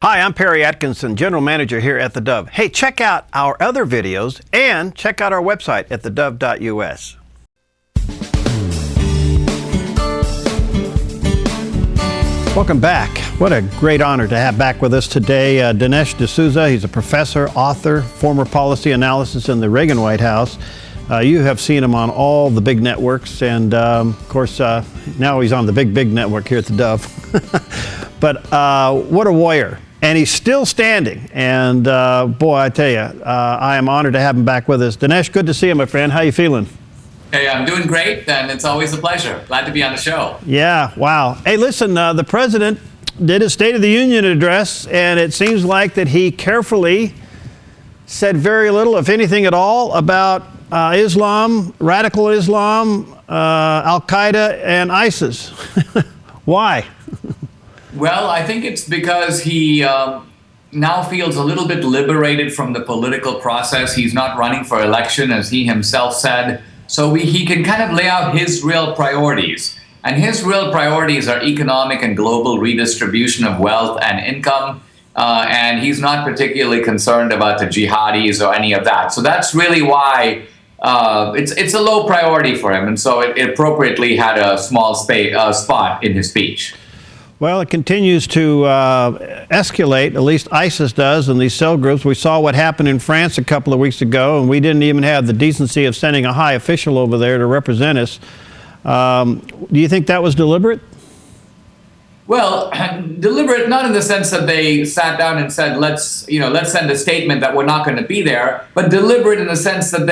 Hi, I'm Perry Atkinson, General Manager here at theDove. Hey, check out our other videos and check out our website at thedove.us. Welcome back. What a great honor to have back with us today Dinesh D'Souza. He's a professor, author, former policy analyst in the Reagan White House. You have seen him on all the big networks, and of course, now he's on the big network here at theDove. But what a warrior. And he's still standing. And boy, I tell you, I am honored to have him back with us. Dinesh, good to see you, my friend. How you feeling? Hey, I'm doing great, and it's always a pleasure. Glad to be on the show. Yeah, wow. Hey, listen, the president did his State of the Union address, and it seems like that he carefully said very little, if anything at all, about Islam, radical Islam, Al-Qaeda, and ISIS. Why? Well, I think it's because he now feels a little bit liberated from the political process. He's not running for election, as he himself said. So he can kind of lay out his real priorities. And his real priorities are economic and global redistribution of wealth and income. And he's not particularly concerned about the jihadis or any of that. So that's really why it's a low priority for him. And so it appropriately had a small spot in his speech. Well, it continues to escalate, at least ISIS does, in these cell groups. We saw what happened in France a couple of weeks ago, and we didn't even have the decency of sending a high official over there to represent us. Do you think that was deliberate? Well, deliberate, not in the sense that they sat down and said, let's send a statement that we're not going to be there, but deliberate in the sense that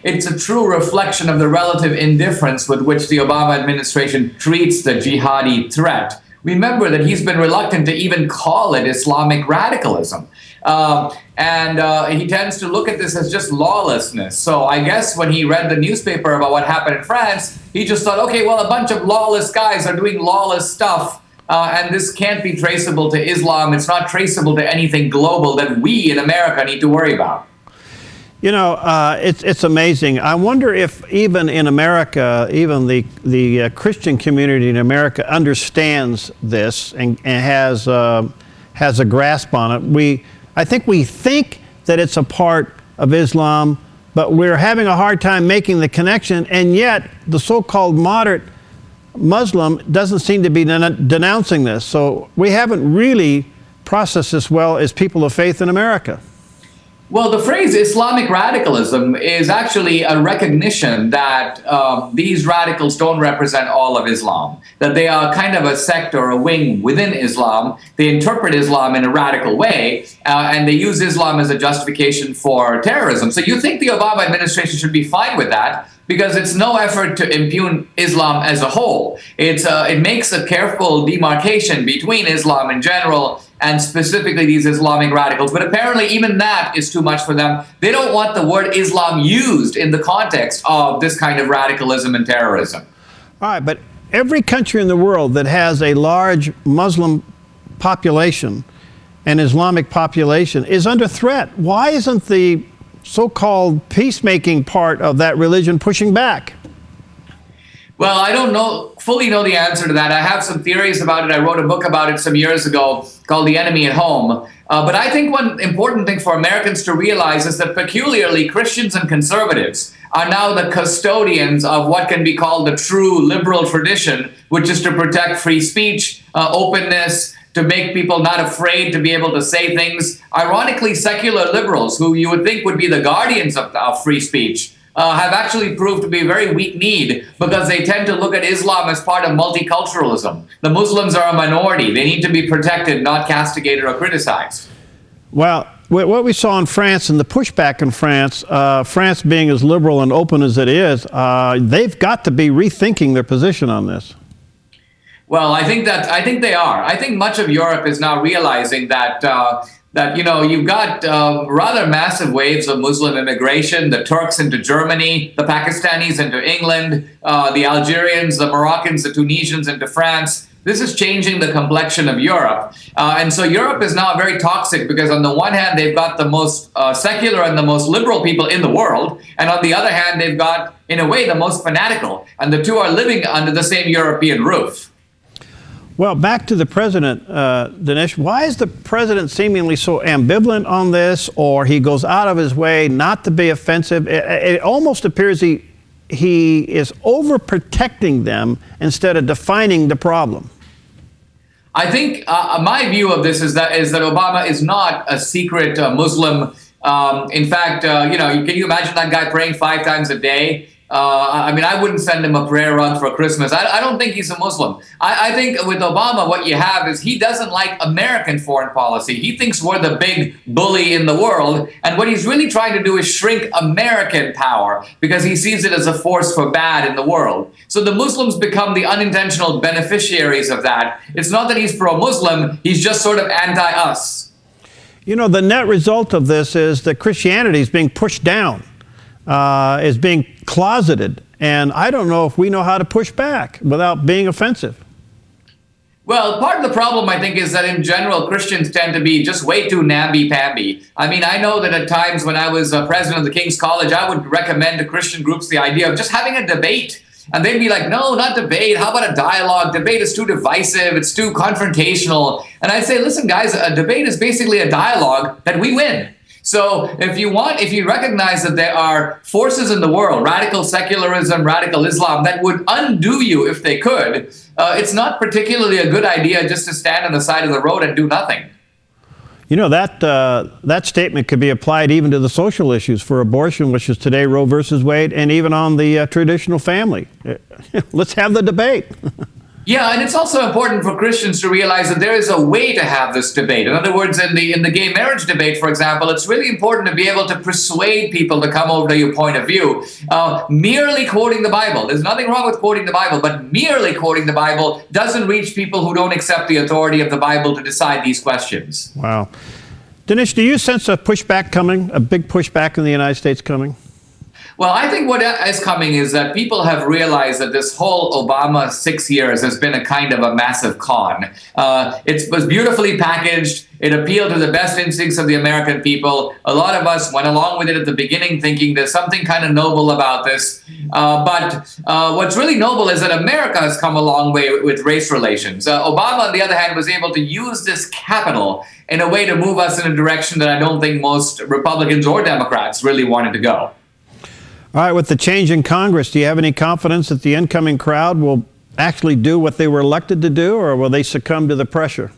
it's a true reflection of the relative indifference with which the Obama administration treats the jihadi threat. Remember that he's been reluctant to even call it Islamic radicalism. And he tends to look at this as just lawlessness. So I guess when he read the newspaper about what happened in France, he just thought, okay, well, a bunch of lawless guys are doing lawless stuff. And this can't be traceable to Islam. It's not traceable to anything global that we in America need to worry about. You know, it's amazing. I wonder if even in America, even the Christian community in America understands this and has a grasp on it. I think we think that it's a part of Islam, but we're having a hard time making the connection, and yet the so-called moderate Muslim doesn't seem to be denouncing this. So we haven't really processed this well as people of faith in America. Well, the phrase Islamic radicalism is actually a recognition that these radicals don't represent all of Islam, that they are kind of a sect or a wing within Islam. They interpret Islam in a radical way, and they use Islam as a justification for terrorism. So you think the Obama administration should be fine with that, because it's no effort to impugn Islam as a whole. It makes a careful demarcation between Islam in general and specifically these Islamic radicals. But apparently even that is too much for them. They don't want the word Islam used in the context of this kind of radicalism and terrorism. All right, but every country in the world that has a large Muslim population and Islamic population is under threat. Why isn't the so-called peacemaking part of that religion pushing back? Well, I don't fully know the answer to that. I have some theories about it. I wrote a book about it some years ago called The Enemy at Home. But I think one important thing for Americans to realize is that peculiarly Christians and conservatives are now the custodians of what can be called the true liberal tradition, which is to protect free speech, openness, to make people not afraid to be able to say things. Ironically, secular liberals, who you would think would be the guardians of free speech, have actually proved to be a very weak-kneed because they tend to look at Islam as part of multiculturalism. The Muslims are a minority. They need to be protected, not castigated or criticized. Well, what we saw in France and the pushback in France, France being as liberal and open as it is, they've got to be rethinking their position on this. Well, I think they are. I think much of Europe is now realizing that you've got rather massive waves of Muslim immigration, the Turks into Germany, the Pakistanis into England, the Algerians, the Moroccans, the Tunisians into France. This is changing the complexion of Europe. And so Europe is now very toxic because on the one hand, they've got the most secular and the most liberal people in the world. And on the other hand, they've got, in a way, the most fanatical. And the two are living under the same European roof. Well, back to the president, Dinesh. Why is the president seemingly so ambivalent on this, or he goes out of his way not to be offensive? It almost appears he is overprotecting them instead of defining the problem. I think my view of this is that Obama is not a secret Muslim. In fact, can you imagine that guy praying 5 times a day? I mean, I wouldn't send him a prayer rug for Christmas. I don't think he's a Muslim. I think with Obama, what you have is he doesn't like American foreign policy. He thinks we're the big bully in the world. And what he's really trying to do is shrink American power because he sees it as a force for bad in the world. So the Muslims become the unintentional beneficiaries of that. It's not that he's pro-Muslim. He's just sort of anti-us. You know, the net result of this is that Christianity is being pushed down. Is being closeted, and I don't know if we know how to push back without being offensive. Well, part of the problem, I think, is that in general, Christians tend to be just way too namby-pamby. I mean, I know that at times when I was president of the King's College, I would recommend to Christian groups the idea of just having a debate. And they'd be like, no, not debate. How about a dialogue? Debate is too divisive. It's too confrontational. And I'd say, listen, guys, a debate is basically a dialogue that we win. So if you recognize that there are forces in the world, radical secularism, radical Islam, that would undo you if they could, it's not particularly a good idea just to stand on the side of the road and do nothing. You know, that statement could be applied even to the social issues for abortion, which is today Roe versus Wade, and even on the traditional family. Let's have the debate. Yeah, and it's also important for Christians to realize that there is a way to have this debate. In other words, in the gay marriage debate, for example, it's really important to be able to persuade people to come over to your point of view. Merely quoting the Bible, there's nothing wrong with quoting the Bible, but merely quoting the Bible doesn't reach people who don't accept the authority of the Bible to decide these questions. Wow. Dinesh, do you sense a pushback coming, a big pushback in the United States coming? Well, I think what is coming is that people have realized that this whole Obama 6 years has been a kind of a massive con. It was beautifully packaged. It appealed to the best instincts of the American people. A lot of us went along with it at the beginning thinking there's something kind of noble about this. But what's really noble is that America has come a long way with race relations. Obama, on the other hand, was able to use this capital in a way to move us in a direction that I don't think most Republicans or Democrats really wanted to go. All right, with the change in Congress, do you have any confidence that the incoming crowd will actually do what they were elected to do, or will they succumb to the pressure?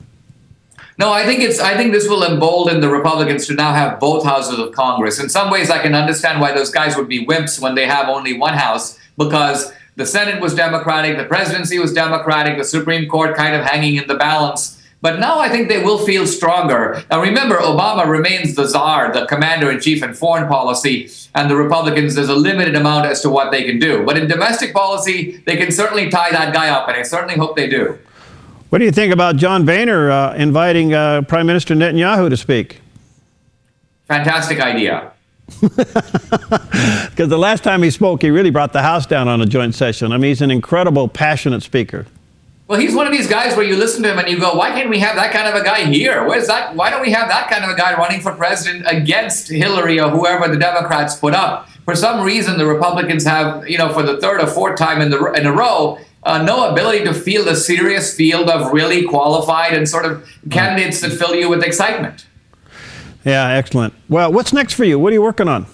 No, I think this will embolden the Republicans to now have both houses of Congress. In some ways, I can understand why those guys would be wimps when they have only one house, because the Senate was Democratic, the presidency was Democratic, the Supreme Court kind of hanging in the balance. But now I think they will feel stronger. Now remember, Obama remains the czar, the commander-in-chief in foreign policy, and the Republicans, there's a limited amount as to what they can do. But in domestic policy, they can certainly tie that guy up, and I certainly hope they do. What do you think about John Boehner inviting Prime Minister Netanyahu to speak? Fantastic idea. Because the last time he spoke, he really brought the house down on a joint session. I mean, he's an incredible, passionate speaker. Well, he's one of these guys where you listen to him and you go, why can't we have that kind of a guy here? Where's that? Why don't we have that kind of a guy running for president against Hillary or whoever the Democrats put up? For some reason, the Republicans have, for the third or fourth time in a row, no ability to field a serious field of really qualified and sort of candidates that fill you with excitement. Yeah, excellent. Well, what's next for you? What are you working on?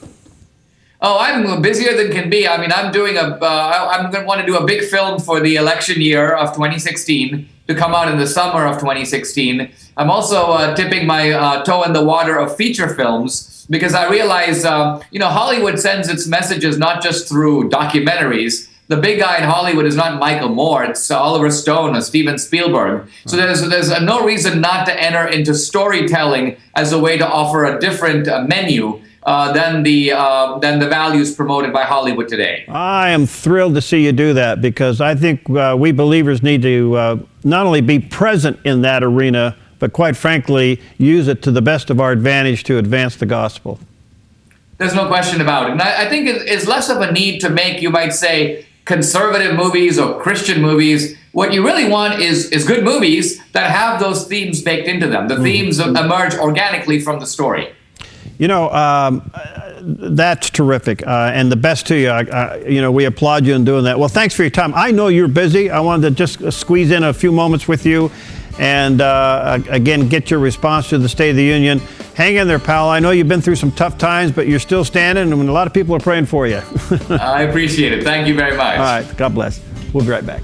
Oh, I'm busier than can be. I mean, I'm going to want to do a big film for the election year of 2016 to come out in the summer of 2016. I'm also tipping my toe in the water of feature films because I realize, Hollywood sends its messages not just through documentaries. The big guy in Hollywood is not Michael Moore, it's Oliver Stone or Steven Spielberg. So there's no reason not to enter into storytelling as a way to offer a different menu than the values promoted by Hollywood today. I am thrilled to see you do that because I think we believers need to not only be present in that arena, but quite frankly, use it to the best of our advantage to advance the gospel. There's no question about it. And I think it's less of a need to make, you might say, conservative movies or Christian movies. What you really want is good movies that have those themes baked into them. The themes emerge organically from the story. That's terrific, and the best to you. You know, we applaud you in doing that. Well, thanks for your time. I know you're busy. I wanted to just squeeze in a few moments with you, and again, get your response to the State of the Union. Hang in there, pal. I know you've been through some tough times, but you're still standing, and a lot of people are praying for you. I appreciate it. Thank you very much. All right. God bless. We'll be right back.